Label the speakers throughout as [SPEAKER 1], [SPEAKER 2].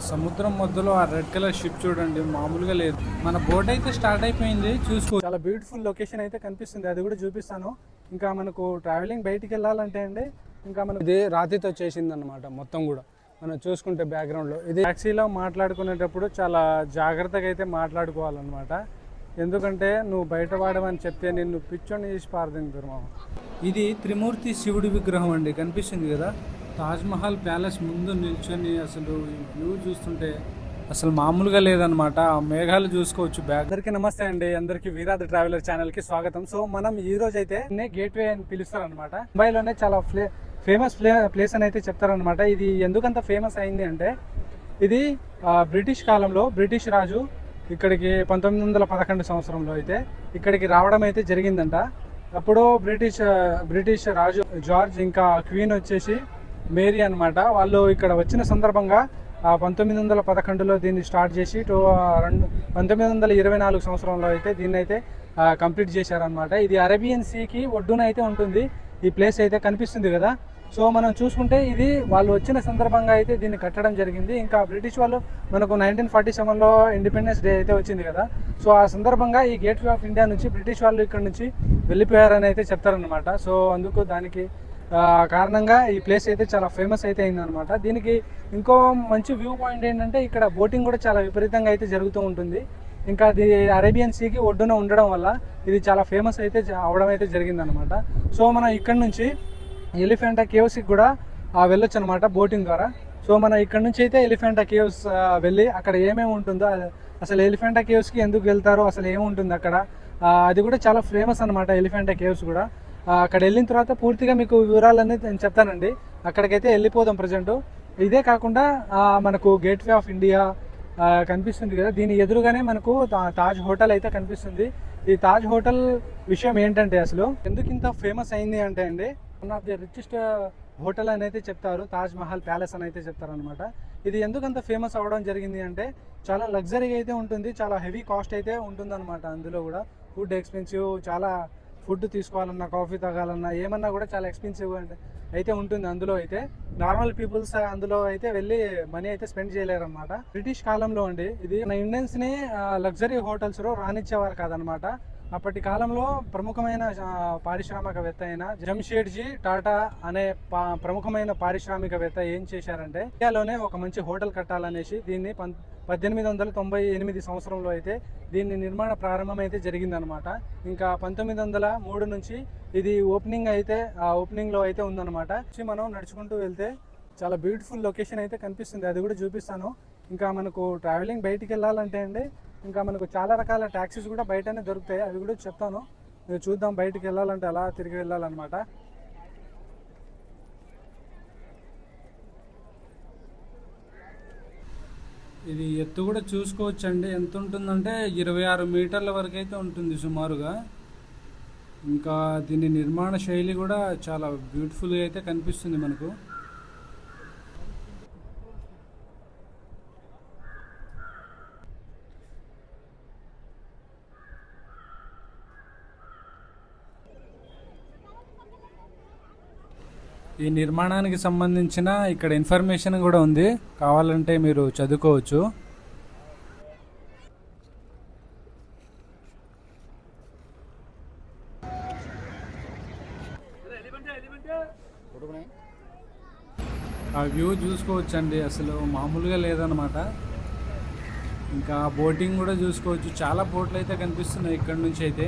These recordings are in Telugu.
[SPEAKER 1] సముద్రం మధ్యలో ఆ రెడ్ కలర్ షిప్ చూడండి, మామూలుగా లేదు. మన బోట్ అయితే స్టార్ట్ అయిపోయింది, చూసుకో. చాలా బ్యూటిఫుల్ లొకేషన్ అయితే కనిపిస్తుంది, అది కూడా చూపిస్తాను. ఇంకా మనకు ట్రావెలింగ్ బయటికి వెళ్ళాలంటే అండి, ఇంకా మనకి ఇది రాతితో చేసింది అనమాట మొత్తం కూడా. మనం చూసుకుంటే బ్యాక్గ్రౌండ్లో ఇది ట్యాక్సీలో మాట్లాడుకునేటప్పుడు చాలా జాగ్రత్తగా అయితే మాట్లాడుకోవాలన్నమాట. ఎందుకంటే నువ్వు బయట వాడమని చెప్తే నిన్ను పిచ్చోని చేసి పారదింటారు మామ. ఇది త్రిమూర్తి శివుడి విగ్రహం అండి, కనిపిస్తుంది కదా. తాజ్మహల్ ప్యాలెస్ ముందు నిల్చొని అసలు ఈ వ్యూ చూస్తుంటే అసలు మామూలుగా లేదనమాట. ఆ మేఘాలు చూసుకోవచ్చు బ్యాక్. అందరికీ నమస్తే అండి, అందరికీ వీరాది ట్రావెలర్ ఛానల్కి స్వాగతం. సో మనం ఈ రోజు అయితే గేట్ వే అని పిలుస్తారనమాట. ముంబైలోనే చాలా ఫేమస్ ప్లేస్ అని అయితే చెప్తారనమాట. ఇది ఎందుకంత ఫేమస్ అయింది అంటే, ఇది బ్రిటిష్ కాలంలో బ్రిటిష్ రాజు ఇక్కడికి 1911 సంవత్సరంలో అయితే ఇక్కడికి రావడం అయితే జరిగిందంట. అప్పుడు బ్రిటిష్ రాజు జార్జ్ ఇంకా క్వీన్ వచ్చేసి మేరీ అనమాట. వాళ్ళు ఇక్కడ వచ్చిన సందర్భంగా 1911లో దీన్ని స్టార్ట్ చేసి 1924 సంవత్సరంలో అయితే దీన్ని అయితే కంప్లీట్ చేశారనమాట. ఇది అరేబియన్ సీకి ఒడ్డున అయితే ఉంటుంది. ఈ ప్లేస్ అయితే కనిపిస్తుంది కదా. సో మనం చూసుకుంటే ఇది వాళ్ళు వచ్చిన సందర్భంగా అయితే దీన్ని కట్టడం జరిగింది. ఇంకా బ్రిటిష్ వాళ్ళు మనకు 1947లో ఇండిపెండెన్స్ డే అయితే వచ్చింది కదా. సో ఆ సందర్భంగా ఈ గేట్ వే ఆఫ్ ఇండియా నుంచి బ్రిటిష్ వాళ్ళు ఇక్కడ నుంచి వెళ్ళిపోయారని అయితే చెప్తారనమాట. సో అందుకు దానికి కారణంగా ఈ ప్లేస్ అయితే చాలా ఫేమస్ అయితే అయిందనమాట. దీనికి ఇంకో మంచి వ్యూ పాయింట్ ఏంటంటే, ఇక్కడ బోటింగ్ కూడా చాలా విపరీతంగా అయితే జరుగుతూ ఉంటుంది. ఇంకా అది అరేబియన్ సీకి ఒడ్డున ఉండడం వల్ల ఇది చాలా ఫేమస్ అయితే అవడం అయితే జరిగిందనమాట. సో మనం ఇక్కడ నుంచి ఎలిఫెంటా కేవ్స్కి కూడా వెళ్ళొచ్చు అనమాట బోటింగ్ ద్వారా. సో మనం ఇక్కడ నుంచి అయితే ఎలిఫెంటా కేవ్స్ వెళ్ళి అక్కడ ఏమేమి ఉంటుందో, అసలు ఎలిఫెంటా కేవ్స్కి ఎందుకు వెళ్తారో, అసలు ఏముంటుంది అక్కడ, అది కూడా చాలా ఫేమస్ అనమాట ఎలిఫెంటా కేవ్స్ కూడా. అక్కడ వెళ్ళిన తర్వాత పూర్తిగా మీకు వివరాలన్నీ నేను చెప్తానండి. అక్కడికైతే వెళ్ళిపోదాం ప్రజెంట్. ఇదే కాకుండా మనకు గేట్ వే ఆఫ్ ఇండియా కనిపిస్తుంది కదా, దీని ఎదురుగానే మనకు తాజ్ హోటల్ అయితే కనిపిస్తుంది. ఈ తాజ్ హోటల్ విషయం ఏంటంటే, అసలు ఎందుకు ఇంత ఫేమస్ అయింది అంటే అండి, one of the richest hotel అని అయితే చెప్తారు, తాజ్ మహల్ ప్యాలెస్ అని అయితే చెప్తారు అనమాట. ఇది ఎందుకంత ఫేమస్ అవ్వడం జరిగింది అంటే, చాలా లగ్జరీగా అయితే ఉంటుంది, చాలా హెవీ కాస్ట్ అయితే ఉంటుంది అనమాట. అందులో కూడా ఫుడ్ ఎక్స్పెన్సివ్, చాలా ఫుడ్ తీసుకోవాలన్నా, కాఫీ తాగాలన్నా, ఏమన్నా కూడా చాలా ఎక్స్పెన్సివ్ అయితే ఉంటుంది. అందులో అయితే నార్మల్ పీపుల్స్ అందులో అయితే వెళ్ళి మనీ అయితే స్పెండ్ చేయలేరు అనమాట. బ్రిటిష్ కాలంలో అండి ఇది మన ఇండియన్స్ని లగ్జరీ హోటల్స్లో రానిచ్చేవారు కాదనమాట. అప్పటి కాలంలో ప్రముఖమైన పారిశ్రామికవేత్త అయిన జంషెడ్జీ టాటా అనే ప్రముఖమైన పారిశ్రామికవేత్త ఏం చేశారంటే, ఇండియాలోనే ఒక మంచి హోటల్ కట్టాలనేసి దీన్ని 1898 సంవత్సరంలో అయితే దీన్ని నిర్మాణ ప్రారంభం అయితే జరిగిందనమాట. ఇంకా 1903 నుంచి ఇది ఓపెనింగ్ అయితే ఓపెనింగ్లో అయితే ఉందన్నమాట. మనం నడుచుకుంటూ వెళ్తే చాలా బ్యూటిఫుల్ లొకేషన్ అయితే కనిపిస్తుంది, అది కూడా చూపిస్తాను. ఇంకా మనకు ట్రావెలింగ్ బయటికి వెళ్ళాలంటే అండి, ఇంకా మనకు చాలా రకాల ట్యాక్సీస్ కూడా బయటనే దొరుకుతాయి, అవి కూడా చెప్తాను. చూద్దాం, బయటికి వెళ్ళాలంటే అలా తిరిగి వెళ్ళాలన్నమాట. ఇది ఎత్తు కూడా చూసుకోవచ్చు అండి, ఎంత ఉంటుందంటే 26 మీటర్ల వరకు అయితే ఉంటుంది సుమారుగా. ఇంకా దీని నిర్మాణ శైలి కూడా చాలా బ్యూటిఫుల్గా అయితే కనిపిస్తుంది మనకు. ఈ నిర్మాణానికి సంబంధించిన ఇక్కడ ఇన్ఫర్మేషన్ కూడా ఉంది, కావాలంటే మీరు చదువుకోవచ్చు. ఆ వ్యూ చూసుకోవచ్చు అండి, అసలు మామూలుగా లేదనమాట. ఇంకా బోటింగ్ కూడా చూసుకోవచ్చు, చాలా బోట్లు అయితే కనిపిస్తున్నాయి ఇక్కడ నుంచి అయితే.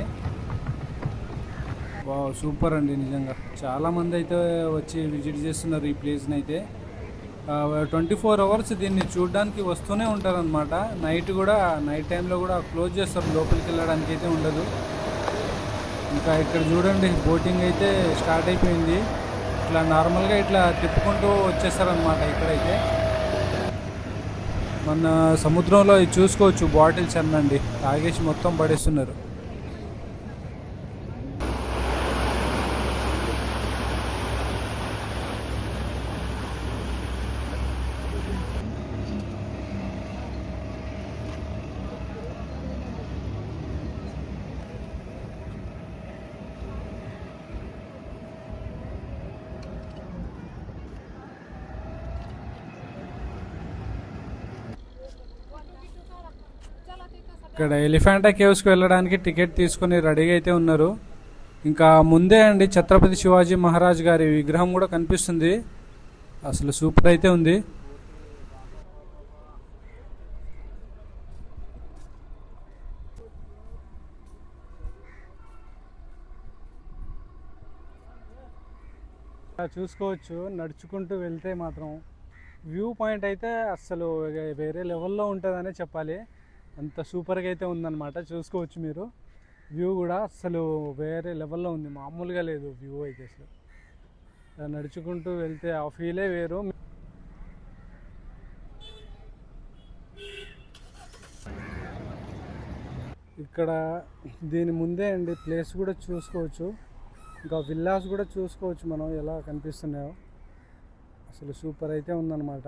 [SPEAKER 1] వావ్, సూపర్ అండి, నిజంగా చాలామంది అయితే వచ్చి విజిట్ చేస్తున్నారు ఈ ప్లేస్ని అయితే. 24 అవర్స్ దీన్ని చూడడానికి వస్తూనే ఉంటారనమాట. నైట్ టైంలో కూడా క్లోజ్ చేస్తారు, లోపలికి వెళ్ళడానికి అయితే ఉండదు. ఇంకా ఇక్కడ చూడండి, బోటింగ్ అయితే స్టార్ట్ అయిపోయింది. ఇట్లా నార్మల్గా ఇట్లా తిప్పుకుంటూ వచ్చేస్తారనమాట. ఇక్కడైతే మన సముద్రంలో చూసుకోవచ్చు బాటిల్స్ అన్నండి, తాగేసి మొత్తం పడేస్తున్నారు. ఇక్కడ ఎలిఫెంటా కేవ్స్కి వెళ్ళడానికి టికెట్ తీసుకుని రెడీగా అయితే ఉన్నారు. ఇంకా ముందే అండి ఛత్రపతి శివాజీ మహారాజ్ గారి విగ్రహం కూడా కనిపిస్తుంది. అసలు సూపర్ అయితే ఉంది. చూసుకోవచ్చు, నడుచుకుంటూ వెళ్తే మాత్రం వ్యూ పాయింట్ అయితే అసలు వేరే లెవెల్లో ఉంటుందనే చెప్పాలి. అంత సూపర్గా అయితే ఉందన్నమాట. చూసుకోవచ్చు మీరు, వ్యూ కూడా అసలు వేరే లెవెల్లో ఉంది, మామూలుగా లేదు వ్యూ అయితే. అసలు నడుచుకుంటూ వెళ్తే ఆ ఫీలే వేరు. ఇక్కడ దీని ముందే అండి ప్లేస్ కూడా చూసుకోవచ్చు, ఇంకా విల్లాస్ కూడా చూసుకోవచ్చు మనం ఎలా కనిపిస్తున్నాయో. అసలు సూపర్ అయితే ఉందన్నమాట.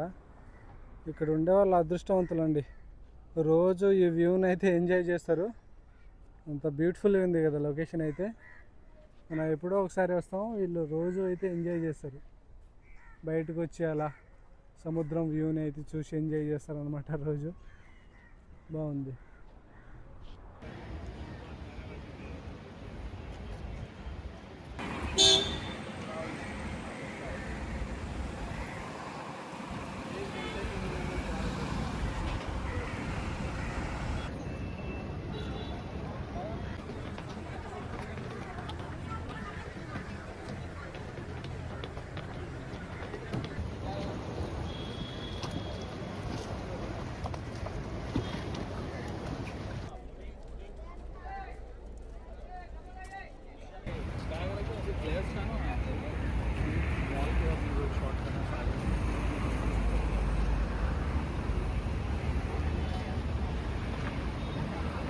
[SPEAKER 1] ఇక్కడ ఉండే వాళ్ళు అదృష్టవంతులు అండి, రోజు ఈ వ్యూని అయితే ఎంజాయ్ చేస్తారు. అంత బ్యూటిఫుల్గా ఉంది కదా లొకేషన్ అయితే. మనం ఎప్పుడో ఒకసారి వస్తాం, వీళ్ళు రోజు అయితే ఎంజాయ్ చేస్తారు. బయటకు వచ్చి అలా సముద్రం వ్యూని అయితే చూసి ఎంజాయ్ చేస్తారు అనమాట రోజు. బాగుంది.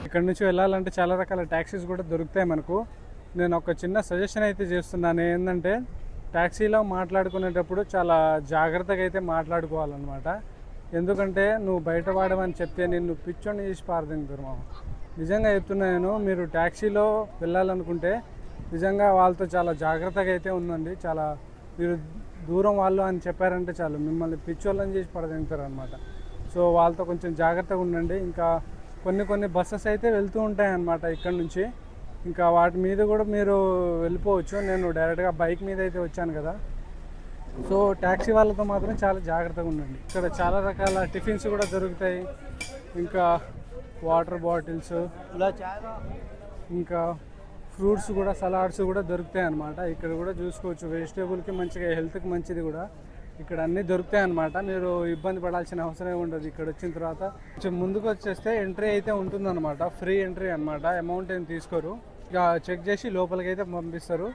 [SPEAKER 1] ఇక్కడ నుంచి వెళ్ళాలంటే చాలా రకాల ట్యాక్సీస్ కూడా దొరుకుతాయి మనకు. నేను ఒక చిన్న సజెషన్ అయితే చేస్తున్నాను, ఏంటంటే ట్యాక్సీలో మాట్లాడుకునేటప్పుడు చాలా జాగ్రత్తగా అయితే మాట్లాడుకోవాలన్నమాట. ఎందుకంటే నువ్వు బయట వాడమని చెప్తే నిన్ను పిచ్చోని చేసి పారదింటారు మామ. నిజంగా చెప్తున్నా నేను, మీరు ట్యాక్సీలో వెళ్ళాలనుకుంటే నిజంగా వాళ్ళతో చాలా జాగ్రత్తగా అయితే ఉందండి. చాలా మీరు దూరం వాళ్ళు అని చెప్పారంటే చాలు మిమ్మల్ని పిచ్చోళ్ళని చేసి పడదింటారు అనమాట. సో వాళ్ళతో కొంచెం జాగ్రత్తగా ఉండండి. ఇంకా కొన్ని బస్సెస్ అయితే వెళ్తూ ఉంటాయి అన్నమాట ఇక్కడ నుంచి. ఇంకా వాటి మీద కూడా మీరు వెళ్ళిపోవచ్చు. నేను డైరెక్ట్గా బైక్ మీద అయితే వచ్చాను కదా. సో ట్యాక్సీ వాళ్ళతో మాత్రం చాలా జాగ్రత్తగా ఉండండి. ఇక్కడ చాలా రకాల టిఫిన్స్ కూడా దొరుకుతాయి, ఇంకా వాటర్ బాటిల్స్, ఇంకా ఫ్రూట్స్ కూడా, సలాడ్స్ కూడా దొరుకుతాయి అన్నమాట. ఇక్కడ కూడా చూసుకోవచ్చు, వెజిటేబుల్కి మంచిగా హెల్త్కి మంచిది కూడా ఇక్కడ అన్నీ దొరుకుతాయి అన్నమాట. మీరు ఇబ్బంది పడాల్సిన అవసరం ఉండదు. ఇక్కడ వచ్చిన తర్వాత కొంచెం ముందుకు వచ్చేస్తే ఎంట్రీ అయితే ఉంటుందన్నమాట. ఫ్రీ ఎంట్రీ అన్నమాట, అమౌంట్ ఏం తీసుకోరు. ఇక చెక్ చేసి లోపలికి అయితే పంపిస్తారు.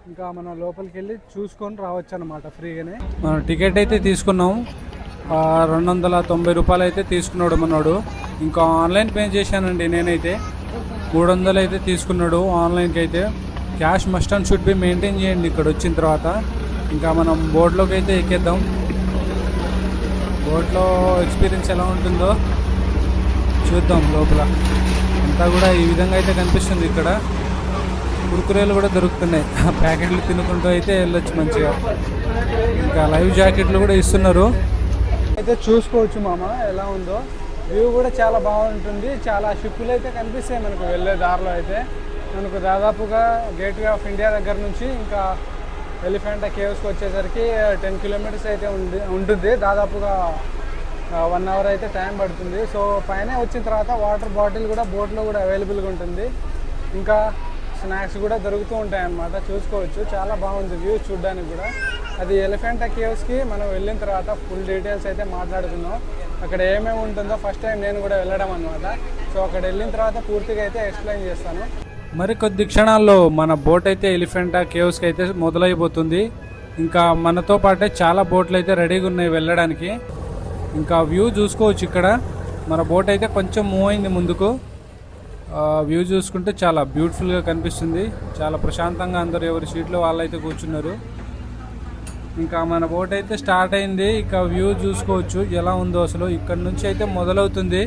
[SPEAKER 1] ఇంకా మనం లోపలికి వెళ్ళి చూసుకొని రావచ్చు అనమాట ఫ్రీగానే. మనం టికెట్ అయితే తీసుకున్నాం, 290 రూపాయలు అయితే తీసుకున్నాడు మనోడు. ఇంకా ఆన్లైన్ పే చేశానండి నేనైతే. 300 అయితే తీసుకున్నాడు ఆన్లైన్కి అయితే. Cash must and should be maintain చేయండి ఇక్కడ వచ్చిన తర్వాత. ఇంకా మనం బోట్లోకి అయితే ఎక్కేద్దాం. బోట్లో ఎక్స్పీరియన్స్ ఎలా ఉంటుందో చూద్దాం. లోపల అంతా కూడా ఈ విధంగా అయితే కనిపిస్తుంది. ఇక్కడ కుర్కురేలు కూడా దొరుకుతున్నాయి, ప్యాకెట్లు తినుకుంటూ అయితే వెళ్ళొచ్చు మంచిగా. ఇంకా లైవ్ జాకెట్లు కూడా ఇస్తున్నారు. అయితే చూసుకోవచ్చు మామ ఎలా ఉందో. వ్యూ కూడా చాలా బాగుంటుంది. చాలా షిప్పులు అయితే కనిపిస్తాయి మనకు వెళ్ళే దారిలో అయితే. మనకు దాదాపుగా గేట్వే ఆఫ్ ఇండియా దగ్గర నుంచి ఇంకా ఎలిఫెంటా కేవ్స్కి వచ్చేసరికి 10 కిలోమీటర్స్ అయితే ఉంటుంది. దాదాపుగా 1 అవర్ అయితే టైం పడుతుంది. సో పైన వచ్చిన తర్వాత వాటర్ బాటిల్ కూడా బోట్లో కూడా అవైలబుల్గా ఉంటుంది. ఇంకా స్నాక్స్ కూడా దొరుకుతూ ఉంటాయి అన్నమాట. చూసుకోవచ్చు, చాలా బాగుంది వ్యూ చూడడానికి కూడా. అది ఎలిఫెంటా కేవ్స్కి మనం వెళ్ళిన తర్వాత ఫుల్ డీటెయిల్స్ అయితే మాట్లాడుకుందాం. అక్కడ ఏమేమి ఉంటుందో ఫస్ట్ టైం నేను కూడా వెళ్ళడం అనమాట. సో అక్కడ వెళ్ళిన తర్వాత పూర్తిగా అయితే ఎక్స్ప్లెయిన్ చేస్తాను. మరి కొద్ది క్షణాల్లో మన బోట్ అయితే ఎలిఫెంటా కేవ్స్కి అయితే మొదలైపోతుంది. ఇంకా మనతో పాటే చాలా బోట్లు అయితే రెడీగా ఉన్నాయి వెళ్ళడానికి. ఇంకా వ్యూ చూసుకోవచ్చు. ఇక్కడ మన బోట్ అయితే కొంచెం మూవ్ అయింది ముందుకు. వ్యూ చూసుకుంటే చాలా బ్యూటిఫుల్గా కనిపిస్తుంది. చాలా ప్రశాంతంగా అందరు ఎవరి సీట్లో వాళ్ళైతే కూర్చున్నారు. ఇంకా మన బోట్ అయితే స్టార్ట్ అయింది. ఇక వ్యూ చూసుకోవచ్చు ఎలా ఉందో అసలు. ఇక్కడ నుంచి అయితే మొదలవుతుంది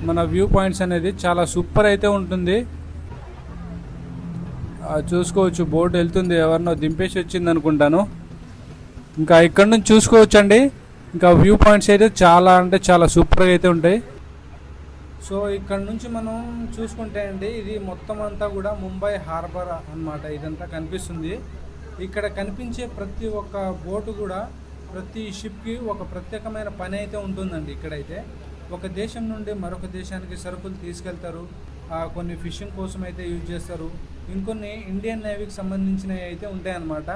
[SPEAKER 1] మన వ్యూ పాయింట్స్ అనేది. చాలా సూపర్ అయితే ఉంటుంది. చూసుకోవచ్చు, బోట్ వెళ్తుంది, ఎవరినో దింపేసి వచ్చింది అనుకుంటాను. ఇంకా ఇక్కడ నుంచి చూసుకోవచ్చు అండి. ఇంకా వ్యూ పాయింట్స్ అయితే చాలా అంటే చాలా సూపర్గా అయితే ఉంటాయి. సో ఇక్కడ నుంచి మనం చూసుకుంటే అండి, ఇది మొత్తం అంతా కూడా ముంబై హార్బర్ అన్నమాట. ఇదంతా కనిపిస్తుంది. ఇక్కడ కనిపించే ప్రతి ఒక్క బోటు కూడా, ప్రతి షిప్కి ఒక ప్రత్యేకమైన పని అయితే ఉంటుందండి. ఇక్కడైతే ఒక దేశం నుండి మరొక దేశానికి సరుకులు తీసుకెళ్తారు, కొన్ని ఫిషింగ్ కోసం అయితే యూజ్ చేస్తారు, ఇంకొన్ని ఇండియన్ నేవీకి సంబంధించినవి అయితే ఉంటాయన్నమాట.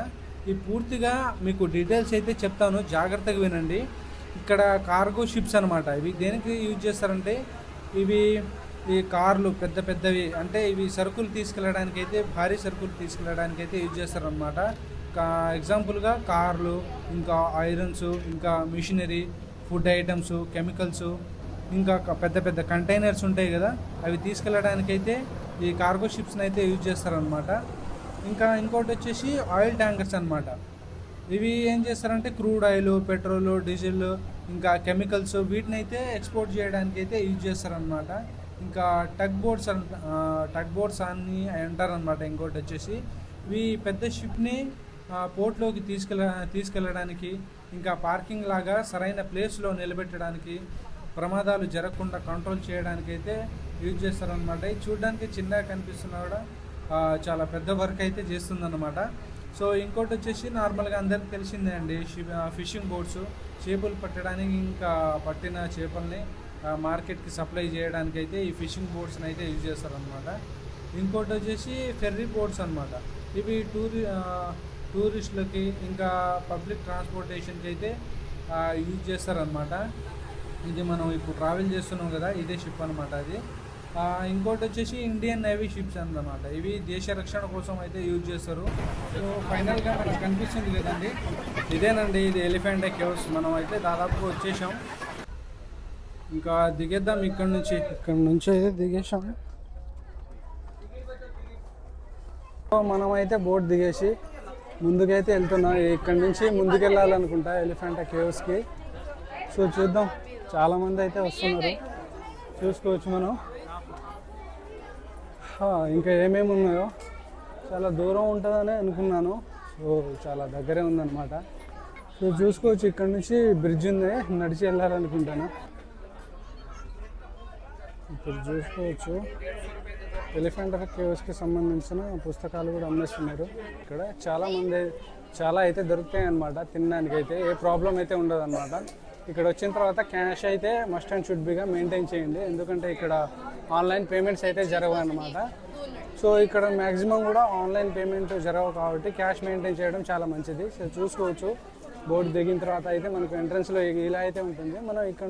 [SPEAKER 1] ఈ పూర్తిగా మీకు డీటెయిల్స్ అయితే చెప్తాను, జాగ్రత్తగా వినండి. ఇక్కడ కార్గో షిప్స్ అనమాట. ఇవి దేనికి యూజ్ చేస్తారంటే, ఇవి ఈ కార్లు పెద్ద పెద్దవి, అంటే ఇవి సరుకులు తీసుకెళ్ళడానికి అయితే, భారీ సరుకులు తీసుకెళ్ళడానికి అయితే యూజ్ చేస్తారనమాట. ఎగ్జాంపుల్గా కార్లు, ఇంకా ఐరన్స్, ఇంకా మిషనరీ, ఫుడ్ ఐటమ్స్, కెమికల్స్, ఇంకా పెద్ద పెద్ద కంటైనర్స్ ఉంటాయి కదా, అవి తీసుకెళ్ళడానికైతే ఈ కార్గో షిప్స్ని అయితే యూజ్ చేస్తారనమాట. ఇంకా ఇంకోటి వచ్చేసి ఆయిల్ ట్యాంకర్స్ అనమాట. ఇవి ఏం చేస్తారంటే క్రూడ్ ఆయిల్, పెట్రోల్, డీజిల్, ఇంకా కెమికల్స్, వీటిని అయితే ఎక్స్పోర్ట్ చేయడానికి అయితే యూజ్ చేస్తారనమాట. ఇంకా టగ్ బోట్స్ అని అంటారనమాట. ఇంకోటి వచ్చేసి ఇవి పెద్ద షిప్ని పోర్ట్లోకి తీసుకెళ్ళడానికి, ఇంకా పార్కింగ్ లాగా సరైన ప్లేస్లో నిలబెట్టడానికి, ప్రమాదాలు జరగకుండా కంట్రోల్ చేయడానికి అయితే యూజ్ చేస్తారనమాట. ఇది చూడడానికి చిన్నగా కనిపిస్తున్నా కూడా చాలా పెద్ద వర్క్ అయితే చేస్తుందన్నమాట. సో ఇంకోటి వచ్చేసి నార్మల్గా అందరికి తెలిసిందే అండి, ఫిషింగ్ బోట్స్, చేపలు పట్టడానికి, ఇంకా పట్టిన చేపల్ని మార్కెట్కి సప్లై చేయడానికి అయితే ఈ ఫిషింగ్ బోట్స్ని అయితే యూజ్ చేస్తారనమాట. ఇంకోటి వచ్చేసి ఫెర్రీ బోట్స్ అనమాట. ఇవి టూరిస్టులకి, ఇంకా పబ్లిక్ ట్రాన్స్పోర్టేషన్కి అయితే యూజ్ చేస్తారనమాట. ఇది మనం ఇప్పుడు ట్రావెల్ చేస్తున్నాం కదా, ఇదే షిప్ అనమాట అది. ఇంకోటి వచ్చేసి ఇండియన్ నేవీ షిప్స్ అన్నమాట. ఇవి దేశ రక్షణ కోసం అయితే యూజ్ చేస్తారు. సో ఫైనల్గా మనకు కనిపిస్తుంది కదండి, ఇదేనండి, ఇది ఎలిఫెంటా కేవ్స్. మనం అయితే దాదాపు వచ్చేసాం. ఇంకా దిగేద్దాం ఇక్కడ నుంచి అయితే దిగేసాం. మనం అయితే బోట్ దిగేసి ముందుకైతే వెళ్తున్నాం. ఇక్కడ నుంచి ముందుకు వెళ్ళాలనుకుంటా ఎలిఫెంటా కేవ్స్కి. సో చూద్దాం, చాలామంది అయితే వస్తున్నారు, చూసుకోవచ్చు మనం. ఇంకా ఏమేమి ఉన్నాయో, చాలా దూరం ఉంటుందని అనుకున్నాను. సో చాలా దగ్గరే ఉందన్నమాట. సో చూసుకోవచ్చు, ఇక్కడ నుంచి బ్రిడ్జ్ ఉంది, నడిచి వెళ్ళాలనుకుంటాను. ఇప్పుడు చూసుకోవచ్చు ఎలిఫెంటా కేవ్స్కి సంబంధించిన పుస్తకాలు కూడా అమ్మేస్తున్నారు. ఇక్కడ చాలా అయితే దొరుకుతాయి అన్నమాట. తినడానికి అయితే ఏ ప్రాబ్లం అయితే ఉండదు అన్నమాట. ఇక్కడ వచ్చిన తర్వాత క్యాష్ అయితే మస్ట్ అండ్ షుడ్ బిగా మెయింటైన్ చేయండి, ఎందుకంటే ఇక్కడ ఆన్లైన్ పేమెంట్స్ అయితే జరగవు అన్నమాట. సో ఇక్కడ మ్యాక్సిమం కూడా ఆన్లైన్ పేమెంట్ జరగవు కాబట్టి క్యాష్ మెయింటైన్ చేయడం చాలా మంచిది. సో చూసుకోవచ్చు, బోట్ దిగిన తర్వాత అయితే మనకు ఎంట్రన్స్లో ఇలా అయితే ఉంటుంది. మనం ఇక్కడ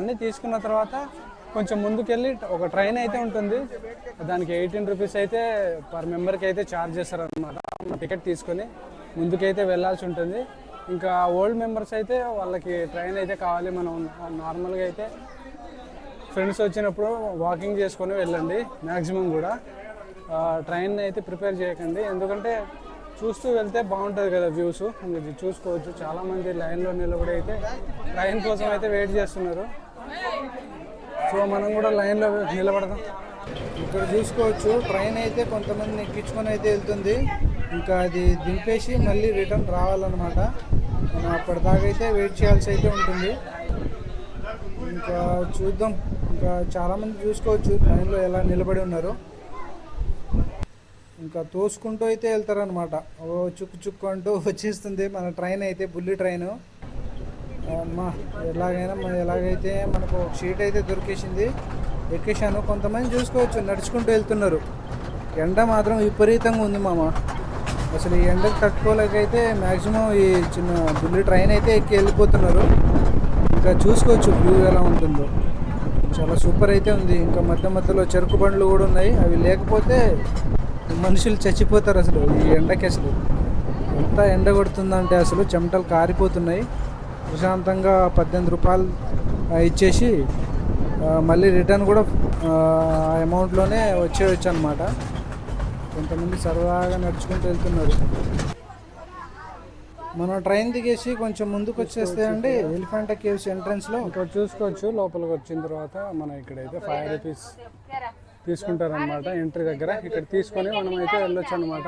[SPEAKER 1] అన్నీ తీసుకున్న తర్వాత కొంచెం ముందుకెళ్ళి ఒక ట్రైన్ అయితే ఉంటుంది. దానికి 18 రూపీస్ అయితే పర్ మెంబర్కి అయితే ఛార్జ్ చేస్తారనమాట. టికెట్ తీసుకొని ముందుకైతే వెళ్ళాల్సి ఉంటుంది. ఇంకా ఓల్డ్ మెంబర్స్ అయితే వాళ్ళకి ట్రైన్ అయితే కావాలి. మనం నార్మల్గా అయితే ఫ్రెండ్స్ వచ్చినప్పుడు వాకింగ్ చేసుకొని వెళ్ళండి. మ్యాక్సిమం కూడా ట్రైన్ అయితే ప్రిపేర్ చేయకండి, ఎందుకంటే చూస్తూ వెళ్తే బాగుంటుంది కదా వ్యూస్. ఇది చూసుకోవచ్చు, చాలామంది లైన్లో నిలబడి అయితే ట్రైన్ కోసం అయితే వెయిట్ చేస్తున్నారు. సో మనం కూడా లైన్లో నిలబడదాం. ఇక్కడ చూసుకోవచ్చు, ట్రైన్ అయితే కొంతమందిని ఎక్కించుకొని అయితే వెళ్తుంది. ఇంకా అది దింపేసి మళ్ళీ రిటర్న్ రావాలన్నమాట. మనం అప్పటిదాకా అయితే వెయిట్ చేయాల్సి అయితే ఉంటుంది. ఇంకా చూద్దాం, ఇంకా చాలామంది చూసుకోవచ్చు ట్రైన్లో ఎలా నిలబడి ఉన్నారు. ఇంకా తోసుకుంటూ అయితే వెళ్తారనమాట. ఓ చుక్కు చుక్కు అంటూ వచ్చేస్తుంది మన ట్రైన్ అయితే, బుల్లి ట్రైను. అమ్మా ఎలాగైతే మనకు ఒక సీట్ అయితే దొరికేసింది, ఎక్కేసాను. కొంతమంది చూసుకోవచ్చు నడుచుకుంటూ వెళ్తున్నారు. ఎండ మాత్రం విపరీతంగా ఉంది మామ. అసలు ఈ ఎండకు తట్టుకోలేకైతే మ్యాక్సిమం ఈ చిన్న బుల్లి ట్రైన్ అయితే ఎక్కి వెళ్ళిపోతున్నారు. ఇంకా చూసుకోవచ్చు వ్యూ ఎలా ఉంటుందో, చాలా సూపర్ అయితే ఉంది. ఇంకా మధ్యలో చెరుకు బండ్లు కూడా ఉన్నాయి, అవి లేకపోతే మనుషులు చచ్చిపోతారు అసలు ఈ ఎండకి. అసలు ఎంత ఎండ కొడుతుందంటే అసలు చెమటలు కారిపోతున్నాయి. ప్రశాంతంగా 18 రూపాయలు ఇచ్చేసి మళ్ళీ రిటర్న్ కూడా ఆ అమౌంట్లోనే వచ్చేయచ్చు అనమాట. కొంతమంది సరదాగా నడుచుకుంటూ వెళ్తున్నారు. మనం ట్రైన్ దిగేసి కొంచెం ముందుకు వచ్చేస్తే అండి ఎలిఫెంటా కేవ్స్ ఎంట్రన్స్లో ఇక్కడ చూసుకోవచ్చు. లోపలికి వచ్చిన తర్వాత మనం ఇక్కడైతే 5 రూపీస్ తీసుకుంటారనమాట ఎంట్రీ దగ్గర. ఇక్కడ తీసుకొని మనం అయితే వెళ్ళొచ్చు అనమాట.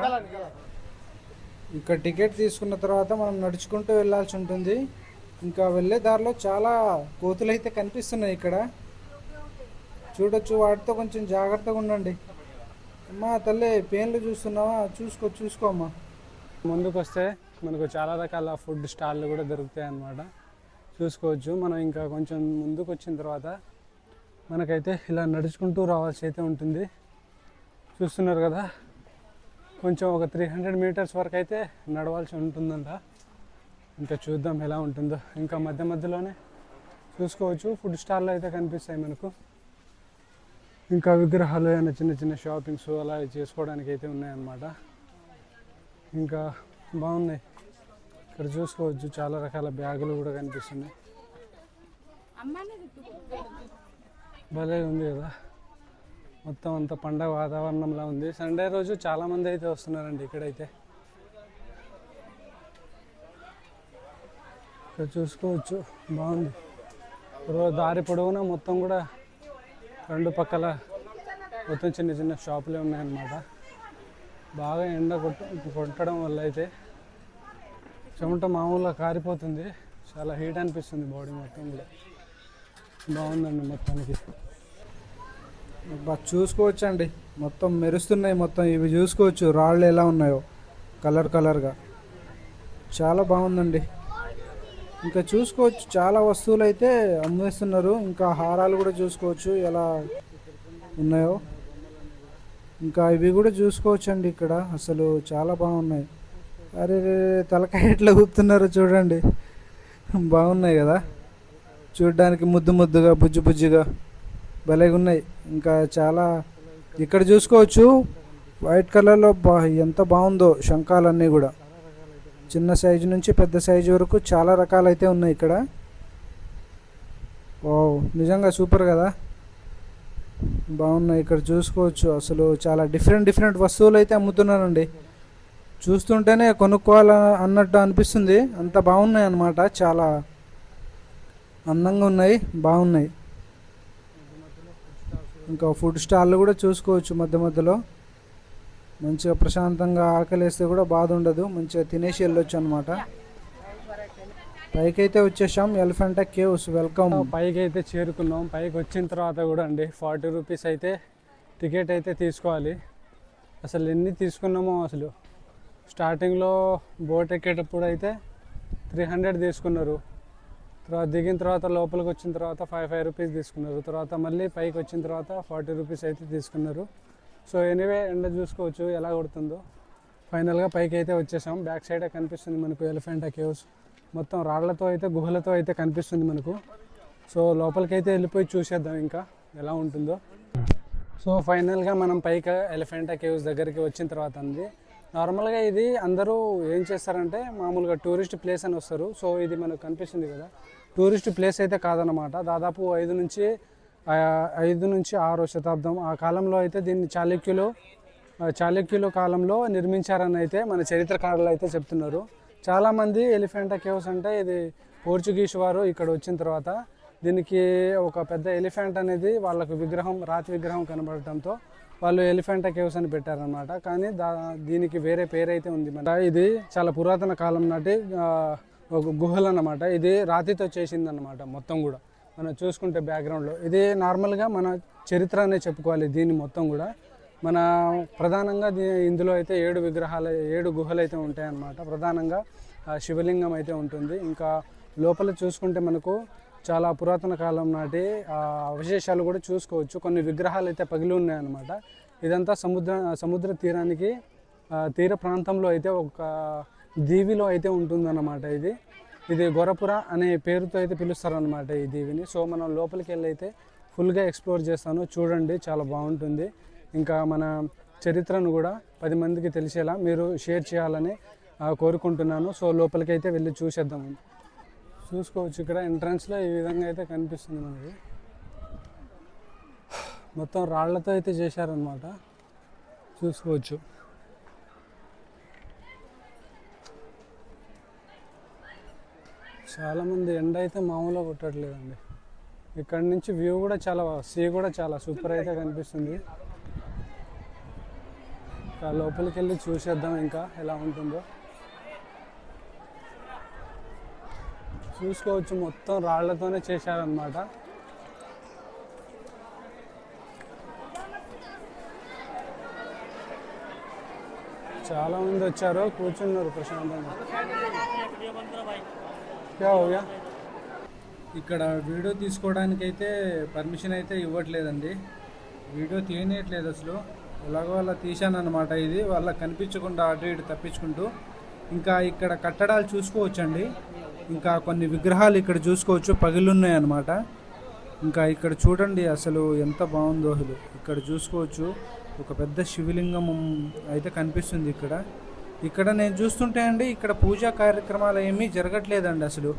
[SPEAKER 1] ఇక్కడ టికెట్ తీసుకున్న తర్వాత మనం నడుచుకుంటూ వెళ్ళాల్సి ఉంటుంది. ఇంకా వెళ్ళే దారిలో చాలా కోతులు అయితే కనిపిస్తున్నాయి ఇక్కడ చూడొచ్చు. వాటితో కొంచెం జాగ్రత్తగా ఉండండి. అమ్మా తల్లి, పేన్లు చూస్తున్నావా? చూసుకో అమ్మా. ముందుకు వస్తే మనకు చాలా రకాల ఫుడ్ స్టాళ్ళు కూడా దొరుకుతాయి అన్నమాట. చూసుకోవచ్చు. మనం ఇంకా కొంచెం ముందుకు వచ్చిన తర్వాత మనకైతే ఇలా నడుచుకుంటూ రావాల్సి అయితే ఉంటుంది. చూస్తున్నారు కదా, కొంచెం ఒక 300 మీటర్స్ వరకు అయితే నడవాల్సి ఉంటుందంట. ఇంకా చూద్దాం ఎలా ఉంటుందో. ఇంకా మధ్యలోనే చూసుకోవచ్చు ఫుడ్ స్టాల్లో అయితే కనిపిస్తాయి మనకు. ఇంకా విగ్రహాలు అయినా చిన్న షాపింగ్స్ అలా చేసుకోవడానికి అయితే ఉన్నాయన్నమాట. ఇంకా బాగున్నాయి. ఇక్కడ చూసుకోవచ్చు చాలా రకాల బ్యాగులు కూడా కనిపిస్తున్నాయి. భలే ఉంది కదా, మొత్తం అంత పండగ వాతావరణంలా ఉంది. సండే రోజు చాలామంది అయితే వస్తున్నారండి ఇక్కడైతే. ఇక్కడ చూసుకోవచ్చు బాగుంది. దారి పొడవునా మొత్తం కూడా రెండు పక్కల మొత్తం చిన్న షాపులే ఉన్నాయన్నమాట. బాగా ఎండ కొట్టడం వల్ల అయితే చెమట మామూలుగా కారిపోతుంది. చాలా హీట్ అనిపిస్తుంది బాడీ మొత్తం కూడా. బాగుందండి మొత్తానికి. చూసుకోవచ్చు అండి, మొత్తం మెరుస్తున్నాయి. మొత్తం ఇవి చూసుకోవచ్చు రాళ్ళు ఎలా ఉన్నాయో కలర్గా. చాలా బాగుందండి. ఇంకా చూసుకోవచ్చు చాలా వస్తువులు అయితే అమ్మేస్తున్నారు. ఇంకా హారాలు కూడా చూసుకోవచ్చు ఎలా ఉన్నాయో. ఇంకా ఇవి కూడా చూసుకోవచ్చు అండి ఇక్కడ. అసలు చాలా బాగున్నాయి. అరే తలకాయ ఎట్లా ఊపుతున్నారు చూడండి. బాగున్నాయి కదా, చూడడానికి ముద్దుగా బుజ్జిగా భలేగా ఉన్నాయి. ఇంకా చాలా ఇక్కడ చూసుకోవచ్చు వైట్ కలర్లో ఎంత బాగుందో శంఖాలన్నీ కూడా. చిన్న సైజు నుంచి పెద్ద సైజు వరకు చాలా రకాలైతే ఉన్నాయి ఇక్కడ. ఓ నిజంగా సూపర్ కదా, బాగున్నాయి. ఇక్కడ చూసుకోవచ్చు అసలు చాలా డిఫరెంట్ వస్తువులు అయితే అమ్ముతున్నారండి. చూస్తుంటేనే కొనుక్కోవాల అన్నట్టు అనిపిస్తుంది. అంత బాగున్నాయి అన్నమాట. చాలా అందంగా ఉన్నాయి, బాగున్నాయి. ఇంకా ఫుడ్ స్టాళ్ళు కూడా చూసుకోవచ్చు మధ్యలో. మంచిగా ప్రశాంతంగా ఆకలేస్తే కూడా బాధ ఉండదు, మంచిగా తినేసి వెళ్ళొచ్చు అనమాట. పైకి అయితే వచ్చేసాం, ఎలిఫెంటా కేవ్స్. వెల్కమ్. పైకి అయితే చేరుకున్నాం. పైకి వచ్చిన తర్వాత కూడా అండి 40 రూపీస్ అయితే టికెట్ అయితే తీసుకోవాలి. అసలు ఎన్ని తీసుకున్నామో అసలు. స్టార్టింగ్లో బోట్ ఎక్కేటప్పుడు అయితే 300 తీసుకున్నారు. తర్వాత దిగిన తర్వాత లోపలికి వచ్చిన తర్వాత 5 రూపీస్ తీసుకున్నారు. తర్వాత మళ్ళీ పైకి వచ్చిన తర్వాత 40 రూపీస్ అయితే తీసుకున్నారు. సో ఎనీవే ఎండ చూసుకోవచ్చు ఎలా కొడుతుందో. ఫైనల్గా పైకి అయితే వచ్చేసాం. బ్యాక్ సైడే కనిపిస్తుంది మనకు ఎలిఫెంటా కేవ్స్. మొత్తం రాళ్లతో అయితే గుహలతో అయితే కనిపిస్తుంది మనకు. సో లోపలికి అయితే వెళ్ళిపోయి చూసేద్దాం ఇంకా ఎలా ఉంటుందో. సో ఫైనల్గా మనం పైకి ఎలిఫెంటా కేవ్స్ దగ్గరికి వచ్చిన తర్వాత అంది. నార్మల్గా ఇది అందరూ ఏం చేస్తారంటే మామూలుగా టూరిస్ట్ ప్లేస్ అని వస్తారు. సో ఇది మనకు కనిపిస్తుంది కదా, టూరిస్ట్ ప్లేస్ అయితే కాదనమాట. దాదాపు 5 నుంచి 6వ శతాబ్దం ఆ కాలంలో అయితే దీన్ని చాళుక్యుల కాలంలో నిర్మించారని అయితే మన చరిత్రకారులు అయితే చెప్తున్నారు. చాలామంది ఎలిఫెంటా కేవ్స్ అంటే ఇది పోర్చుగీస్ వారు ఇక్కడ వచ్చిన తర్వాత దీనికి ఒక పెద్ద ఎలిఫెంట్ అనేది వాళ్ళకు రాతి విగ్రహం కనబడటంతో వాళ్ళు ఎలిఫెంటా కేవ్స్ అని పెట్టారనమాట. కానీ దీనికి వేరే పేరు అయితే ఉంది. ఇది చాలా పురాతన కాలం నాటి ఒక గుహలు అన్నమాట. ఇది రాతితో చేసిందన్నమాట మొత్తం కూడా. మనం చూసుకుంటే బ్యాక్గ్రౌండ్లో ఇది నార్మల్గా మన చరిత్ర అనే చెప్పుకోవాలి. దీన్ని మొత్తం కూడా మన ప్రధానంగా ఇందులో అయితే 7 గుహలు అయితే ఉంటాయన్నమాట. ప్రధానంగా శివలింగం అయితే ఉంటుంది. ఇంకా లోపల చూసుకుంటే మనకు చాలా పురాతన కాలం నాటి అవశేషాలు కూడా చూసుకోవచ్చు. కొన్ని విగ్రహాలు అయితే పగిలి ఉన్నాయన్నమాట. ఇదంతా సముద్ర తీర ప్రాంతంలో అయితే ఒక దీవిలో అయితే ఉంటుందన్నమాట. ఇది గొరపుర అనే పేరుతో అయితే పిలుస్తారనమాట ఈ దీవిని. సో మనం లోపలికి వెళ్ళి అయితే ఫుల్గా ఎక్స్ప్లోర్ చేస్తాను. చూడండి చాలా బాగుంటుంది. ఇంకా మన చరిత్రను కూడా 10 మందికి తెలిసేలా మీరు షేర్ చేయాలని కోరుకుంటున్నాను. సో లోపలికి అయితే వెళ్ళి చూసేద్దాం. చూసుకోవచ్చు ఇక్కడ ఎంట్రన్స్లో ఈ విధంగా అయితే కనిపిస్తుంది మనకి. మొత్తం రాళ్లతో అయితే చేశారనమాట. చూసుకోవచ్చు. చాలామంది ఎండ అయితే మామూలుగా కొట్టట్లేదండి. ఇక్కడ నుంచి వ్యూ కూడా సీ కూడా చాలా సూపర్ అయితే కనిపిస్తుంది. లోపలికి వెళ్ళి చూసేద్దాం ఇంకా ఎలా ఉంటుందో. చూసుకోవచ్చు మొత్తం రాళ్లతోనే చేశారనమాట. చాలా మంది వచ్చారు, కూర్చున్నారు ప్రశాంతంగా. క్యా హో గయా? ఇక్కడ వీడియో తీసుకోవడానికి అయితే పర్మిషన్ అయితే ఇవ్వట్లేదండి. వీడియో తీయట్లేదు అసలు. ఎలాగో అలా తీశానన్నమాట. ఇది వాళ్ళకి కనిపించకుండా అటు ఇటు తప్పించుకుంటూ. ఇంకా ఇక్కడ కట్టడాలు చూసుకోవచ్చండి. ఇంకా కొన్ని విగ్రహాలు ఇక్కడ చూసుకోవచ్చు, పగిలున్నాయి అన్నమాట. ఇంకా ఇక్కడ చూడండి అసలు ఎంత బాగుందో. అసలు ఇక్కడ చూసుకోవచ్చు ఒక పెద్ద శివలింగం అయితే కనిపిస్తుంది ఇక్కడ. ఇక్కడ నేను చూస్తుంటే అండి, ఇక్కడ పూజా కార్యక్రమాలు ఏమీ జరగట్లేదండి అసలు.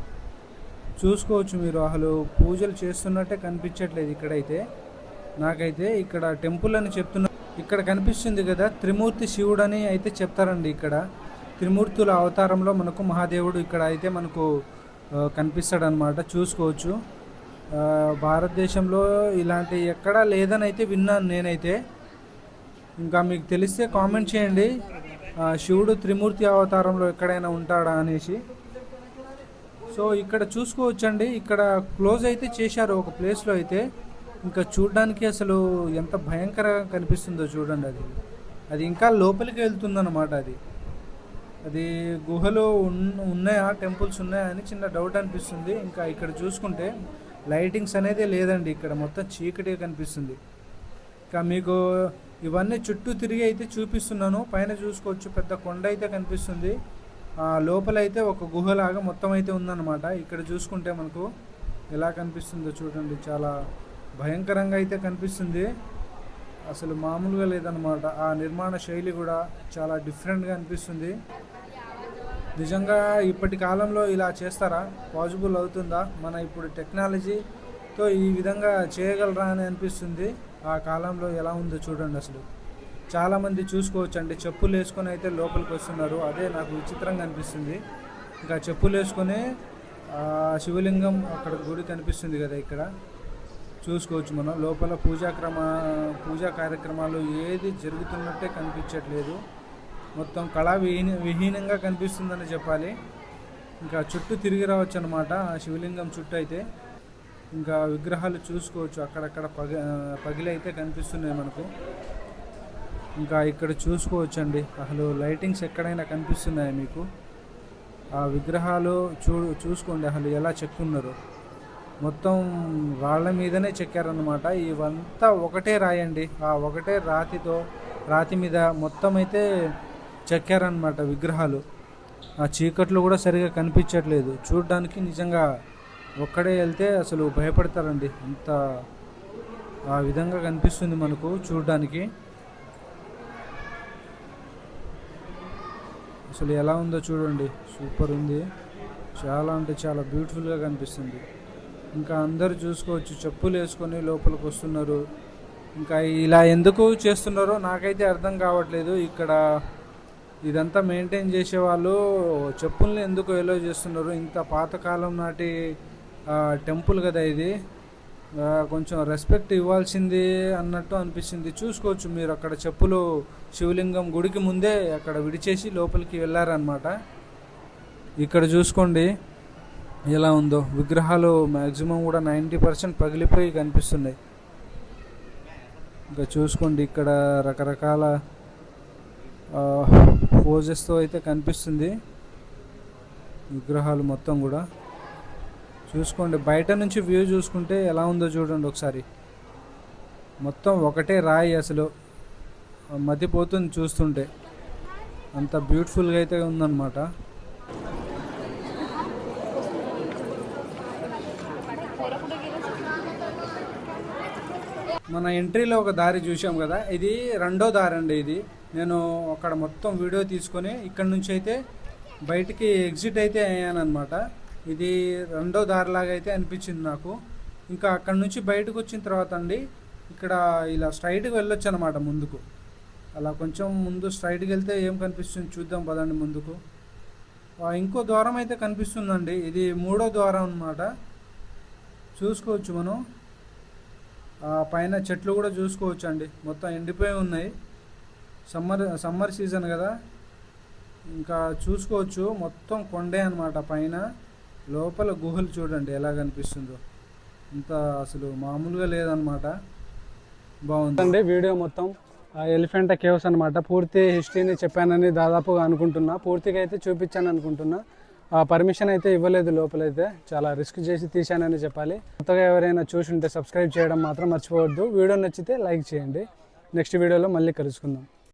[SPEAKER 1] చూసుకోవచ్చు మీరు, అసలు పూజలు చేస్తున్నట్టే కనిపించట్లేదు ఇక్కడైతే నాకైతే. ఇక్కడ టెంపుల్ అని చెప్తున్నా. ఇక్కడ కనిపిస్తుంది కదా త్రిమూర్తి శివుడు అని అయితే చెప్తారండి. ఇక్కడ త్రిమూర్తుల అవతారంలో మనకు మహాదేవుడు ఇక్కడ అయితే మనకు కనిపిస్తాడనమాట. చూసుకోవచ్చు. భారతదేశంలో ఇలాంటి ఎక్కడా లేదని అయితే విన్నాను నేనైతే. ఇంకా మీకు తెలిస్తే కామెంట్ చేయండి, శివుడు త్రిమూర్తి అవతారంలో ఎక్కడైనా ఉంటాడా అనేసి. సో ఇక్కడ చూసుకోవచ్చండి, ఇక్కడ క్లోజ్ అయితే చేశారు ఒక ప్లేస్లో అయితే. ఇంకా చూడడానికి అసలు ఎంత భయంకరంగా కనిపిస్తుందో చూడండి. అది ఇంకా లోపలికి వెళ్తుందన్నమాట. అది గుహలో ఉన్నాయా, టెంపుల్స్ ఉన్నాయా అని చిన్న డౌట్ అనిపిస్తుంది. ఇంకా ఇక్కడ చూసుకుంటే లైటింగ్స్ అనేది లేదండి, ఇక్కడ మొత్తం చీకటిగా కనిపిస్తుంది. ఇంకా మీకు ఇవన్నీ చుట్టూ తిరిగి అయితే చూపిస్తున్నాను. పైన చూసుకోవచ్చు పెద్ద కొండ అయితే కనిపిస్తుంది. లోపల అయితే ఒక గుహలాగా మొత్తం అయితే ఉందన్నమాట. ఇక్కడ చూసుకుంటే మనకు ఎలా కనిపిస్తుందో చూడండి, చాలా భయంకరంగా అయితే కనిపిస్తుంది. అసలు మామూలుగా లేదన్నమాట. ఆ నిర్మాణ శైలి కూడా చాలా డిఫరెంట్గా అనిపిస్తుంది. నిజంగా ఇప్పటి కాలంలో ఇలా చేస్తారా? పాసిబుల్ అవుతుందా? మన ఇప్పుడు టెక్నాలజీతో ఈ విధంగా చేయగలరా అని అనిపిస్తుంది. ఆ కాలంలో ఎలా ఉందో చూడండి అసలు. చాలామంది చూసుకోవచ్చండి, చెప్పులు వేసుకొని అయితే లోపలికి వస్తున్నారు. అదే నాకు విచిత్రంగా అనిపిస్తుంది. ఇంకా చెప్పులు వేసుకొని శివలింగం అక్కడ గుడి కనిపిస్తుంది కదా, ఇక్కడ చూసుకోవచ్చు మనం. లోపల పూజా కార్యక్రమాలు ఏది జరుగుతున్నట్టే కనిపించట్లేదు. మొత్తం విహీనంగా కనిపిస్తుందని చెప్పాలి. ఇంకా చుట్టూ తిరిగి రావచ్చు అనమాట ఆ శివలింగం చుట్టూ అయితే. ఇంకా విగ్రహాలు చూసుకోవచ్చు, అక్కడక్కడ పగిలి అయితే కనిపిస్తున్నాయి మనకు. ఇంకా ఇక్కడ చూసుకోవచ్చండి, అసలు లైటింగ్స్ ఎక్కడైనా కనిపిస్తున్నాయి మీకు? ఆ విగ్రహాలు చూసుకోండి అసలు ఎలా చెక్కున్నారు. మొత్తం రాళ్ళ మీదనే చెక్కారన్నమాట. ఇవంతా ఒకటే రాయండి, ఆ ఒకటే రాతి మీద మొత్తం అయితే చెక్కారన్నమాట విగ్రహాలు. ఆ చీకట్లు కూడా సరిగా కనిపించట్లేదు చూడడానికి. నిజంగా ఒక్కడే వెళ్తే అసలు భయపడతారండి, అంత ఆ విధంగా కనిపిస్తుంది మనకు చూడడానికి. అసలు ఎలా ఉందో చూడండి, సూపర్ ఉంది. చాలా అంటే చాలా బ్యూటిఫుల్గా కనిపిస్తుంది. ఇంకా అందరూ చూసుకోవచ్చు, చెప్పులు వేసుకొని లోపలికి వస్తున్నారు. ఇంకా ఇలా ఎందుకు చేస్తున్నారో నాకైతే అర్థం కావట్లేదు. ఇక్కడ ఇదంతా మెయింటైన్ చేసేవాళ్ళు చెప్పుల్ని ఎందుకు ఎలో చేస్తున్నారు? ఇంత పాతకాలం నాటి టెంపుల్ కదా ఇది, కొంచెం రెస్పెక్ట్ ఇవ్వాల్సింది అన్నట్టు అనిపిస్తుంది. చూసుకోవచ్చు మీరు, అక్కడ చెప్పులు శివలింగం గుడికి ముందే అక్కడ విడిచేసి లోపలికి వెళ్ళారనమాట. ఇక్కడ చూసుకోండి ఎలా ఉందో. విగ్రహాలు మ్యాక్సిమం కూడా 90% పగిలిపోయి కనిపిస్తున్నాయి. ఇంకా చూసుకోండి ఇక్కడ రకరకాల పోజెస్తో అయితే కనిపిస్తుంది విగ్రహాలు మొత్తం కూడా. చూసుకోండి బయట నుంచి వ్యూ చూసుకుంటే ఎలా ఉందో చూడండి ఒకసారి. మొత్తం ఒకటే రాయి, అసలు మతిపోతుంది చూస్తుంటే, అంత బ్యూటిఫుల్గా అయితే ఉందన్నమాట. మన ఎంట్రీలో ఒక దారి చూసాం కదా, ఇది రెండో దారి అండి. ఇది నేను అక్కడ మొత్తం వీడియో తీసుకొని ఇక్కడ నుంచి అయితే బయటికి ఎగ్జిట్ అయితే అయ్యానమాట. ఇది రెండో దారిలాగా అయితే అనిపించింది నాకు. ఇంకా అక్కడ నుంచి బయటకు వచ్చిన తర్వాత అండి, ఇక్కడ ఇలా స్ట్రైట్గా వెళ్ళొచ్చు అనమాట ముందుకు. అలా కొంచెం ముందు స్ట్రైట్కి వెళ్తే ఏం కనిపిస్తుంది చూద్దాం పదండి ముందుకు. ఇంకో ద్వారం అయితే కనిపిస్తుందండి, ఇది మూడో ద్వారం అన్నమాట. చూసుకోవచ్చు మనం. పైన చెట్లు కూడా చూసుకోవచ్చు అండి, మొత్తం ఎండిపోయి ఉన్నాయి. సమ్మర్ సీజన్ కదా. ఇంకా చూసుకోవచ్చు మొత్తం కొండే అనమాట పైన. లోపల గుహలు చూడండి ఎలా కనిపిస్తుందో, ఇంత అసలు మామూలుగా లేదనమాట. బాగుందండి వీడియో మొత్తం. ఎలిఫెంటా కేవ్స్ అనమాట. పూర్తి హిస్టరీని చెప్పానని దాదాపుగా అనుకుంటున్నా, పూర్తిగా అయితే చూపించాను అనుకుంటున్నా. పర్మిషన్ అయితే ఇవ్వలేదు లోపలైతే, చాలా రిస్క్ చేసి తీశానని చెప్పాలి. కొత్తగా ఎవరైనా చూసి ఉంటే సబ్స్క్రైబ్ చేయడం మాత్రం మర్చిపోవద్దు. వీడియో నచ్చితే లైక్ చేయండి. నెక్స్ట్ వీడియోలో మళ్ళీ కలుసుకుందాం.